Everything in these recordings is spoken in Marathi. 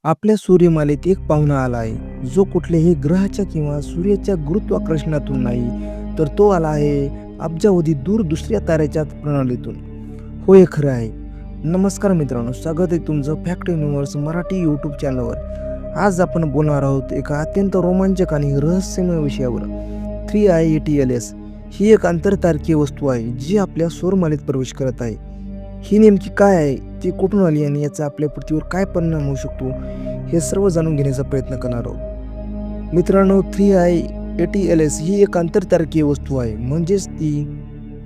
आपल्या सूर्यमालेत एक पाहुणा आला आहे, जो कुठल्याही ग्रहाच्या किंवा सूर्याच्या गुरुत्वाकर्षणातून नाही, तर तो आला आहे अब्जावधी दूर दुसऱ्या ताऱ्याच्या प्रणालीतून. हो, हे खरं आहे. नमस्कार मित्रांनो, स्वागत आहे तुमचं फॅक्ट युनिव्हर्स मराठी यूट्यूब चॅनलवर. आज आपण बोलणार आहोत एका अत्यंत रोमांचक आणि रहस्यमय विषयावर. 3I ATLS ही एक आंतरतारकीय वस्तू आहे, जी आपल्या सौरमालेत प्रवेश करत आहे. ही नेमकी काय आहे, ती कुठून आली आणि याचा आपल्या पृथ्वीवर काय परिणाम होऊ शकतो, हे सर्व जाणून घेण्याचा प्रयत्न करणार आहोत. मित्रांनो, 3I ATLS ही एक आंतरतारकीय वस्तू आहे, म्हणजेच ती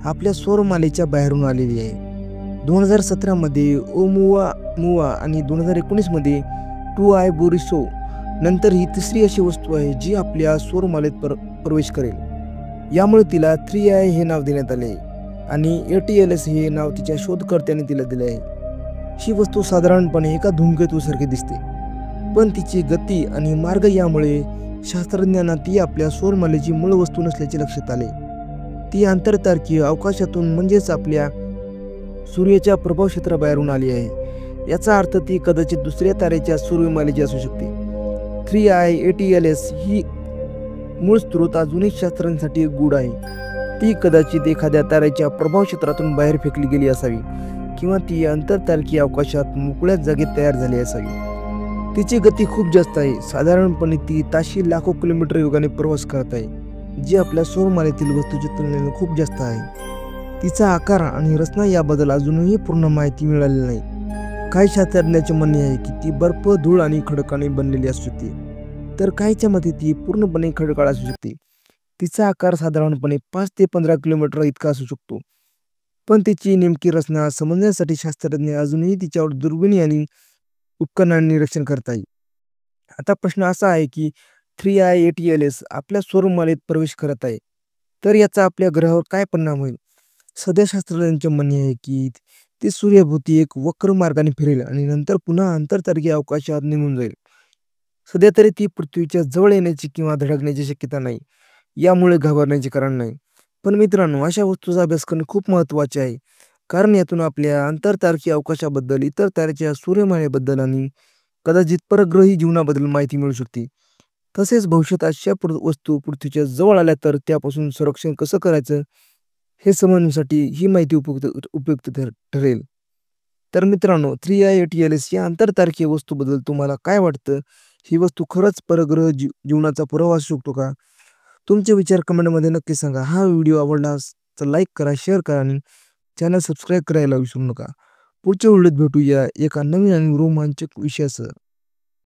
आपल्या सौरमालेच्या बाहेरून आलेली आहे. 2017 मध्ये ओमुआमुआ आणि 2019 मध्ये 2I बोरिसो नंतर ही तिसरी अशी वस्तू आहे जी आपल्या सौरमालेत प्रवेश करेल. यामुळे तिला 3I हे नाव देण्यात आले आणि ATLS हे नाव तिच्या शोधकर्त्याने तिला दिले आहे. ही वस्तू साधारणपणे एका धूमकेतूसारखी दिसते, पण तिची गती आणि मार्ग यामुळे शास्त्रज्ञांना ती आपल्या सौरमालेची मूळ वस्तू नसल्याचे लक्षात आले. ती आंतरतारकीय अवकाशातून म्हणजेच आपल्या सूर्याच्या प्रभाव क्षेत्राबाहेरून आली आहे. याचा अर्थ ती कदाचित दुसऱ्या ताऱ्याच्या सूर्यमालेची असू शकते. 3I ATLS ही मूळ स्रोत अजूनही शास्त्रज्ञांसाठी गूढ आहे. ती कदाचित एखाद्या ताऱ्याच्या प्रभाव क्षेत्रातून बाहेर फेकली गेली असावी किंवा ती आंतरतारकीय अवकाशात मोकळ्या जागेत तयार झाली असावी. तिची गती खूप जास्त आहे. साधारणपणे ती ताशी लाखो किलोमीटर वेगाने प्रवास करत आहे, जी आपल्या सौरमालेतील वस्तूच्या तुलनेने खूप जास्त आहे. तिचा आकार आणि रचना याबद्दल अजूनही पूर्ण माहिती मिळालेली नाही. काही शास्त्रज्ञांचे म्हणणे आहे की ती बर्फ, धूळ आणि खडकाने बनलेली असू शकते, तर काहींच्या मते ती पूर्णपणे खडकाळ असू शकते. तिचा आकार साधारणपणे 5 ते 15 किलोमीटर इतका असू शकतो, पण तिची नेमकी रचना समजण्यासाठी शास्त्रज्ञ अजूनही तिच्यावर दुर्बिणी आणि उपकरणांनी निरीक्षण करत आहेत. आता प्रश्न असा आहे की 3I ATLS आपल्या सौरमालेत प्रवेश करत आहे, तर याचा आपल्या ग्रहावर काय परिणाम होईल? सध्या शास्त्रज्ञांचे म्हणणे आहे की ती सूर्याभोवती एक वक्र मार्गाने फिरेल आणि नंतर पुन्हा आंतरतारकीय अवकाशात निघून जाईल. सध्या तरी ती पृथ्वीच्या जवळ येण्याची किंवा धडकण्याची शक्यता नाही, यामुळे घाबरण्याचे कारण नाही. पण मित्रांनो, अशा वस्तूचा अभ्यास करणे खूप महत्त्वाचे आहे, कारण यातून आपल्या आंतरतारकीय अवकाशाबद्दल, इतर ताऱ्याच्या सूर्यमालेबद्दल आणि कदाचित परग्रही जीवनाबद्दल माहिती मिळू शकते. तसेच भविष्यात अशा वस्तू पृथ्वीच्या जवळ आल्या तर त्यापासून संरक्षण कसं करायचं हे समजण्यासाठी ही माहिती उपयुक्त ठरेल. तर मित्रांनो, 3I ATLS या आंतरतारकीय वस्तूबद्दल तुम्हाला काय वाटतं? ही वस्तू खरंच परग्रह जीवनाचा पुरावा असू शकतो का? तुमचे विचार कमेंटमध्ये नक्की सांगा. हा व्हिडिओ आवडला तर लाईक करा, शेअर करा आणि चॅनल सबस्क्राईब करायला विसरू नका. पुढच्या व्हिडिओत भेटूया एका नवीन आणि रोमांचक विषयासह.